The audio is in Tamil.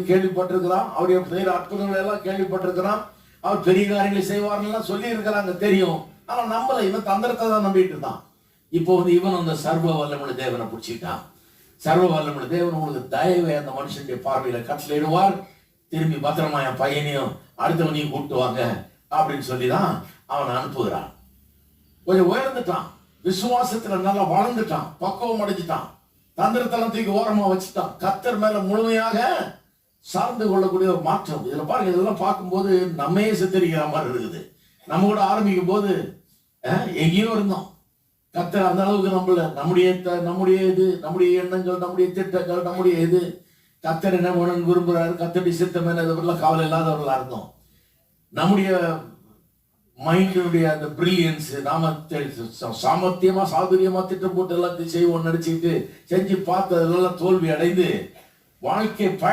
கேள்விப்பட்டிருக்கிறான். அவருடைய செய்கிற அற்புதங்களை எல்லாம் கேள்விப்பட்டிருக்கிறான். அவர் பெரிய காரியங்களை செய்வார்லாம் சொல்லி இருக்கிறாங்க, தெரியும். ஆனா நம்மள இவன் தந்திரத்தை தான் நம்பிட்டு இருந்தான். இப்போ இவன் அந்த சர்வ வல்லமுள்ள தேவனை பிடிச்சிட்டான். சர்வ வல்லமுள்ள தேவன் உங்களுக்கு தயவை அந்த மனுஷனுடைய பார்வையில கட்டளையிடுவார். திரும்பி பத்திரமா என் பையனையும் அடுத்தவனையும் கூப்பிட்டுவாங்க அப்படின்னு சொல்லிதான் அவனை அனுப்புகிறான். கொஞ்சம் உயர்ந்துட்டான், விசுவாசத்துல நல்லா வளர்ந்துட்டான், பக்குவம் அடைஞ்சிட்டான், தந்திரத்தெல்லாம் தூக்கி ஓரமா வச்சுட்டான். கர்த்தர் மேல முழுமையாக சார்ந்து கொள்ளக்கூடிய ஒரு மாற்றம். இதுல பாருங்க, இதெல்லாம் பார்க்கும்போது நம்மையே சித்தரிக்கிற மாதிரி இருக்குது. நம்ம கூட ஆரம்பிக்கும் போது எங்கேயோ இருந்தோம். கர்த்தர் அந்த அளவுக்கு நம்முடைய எண்ணங்கள், நம்முடைய திட்டங்கள், நம்முடைய இது கர்த்தர் என்ன வேணும்னு விரும்புறாரு, கர்த்தருடைய சித்தம் என்ன கவலை இல்லாதவர்களா இருந்தோம். நம்முடைய மைண்டினுடைய அந்த பிரில்லியன்ஸ், நாம சாமர்த்தியமா சாதுரியமா திட்டம் போட்டு எல்லாத்தையும் செய்வோம் நினைச்சுக்கிட்டு செஞ்சு பார்த்து அதெல்லாம் தோல்வி அடைந்து வாழ்க்கை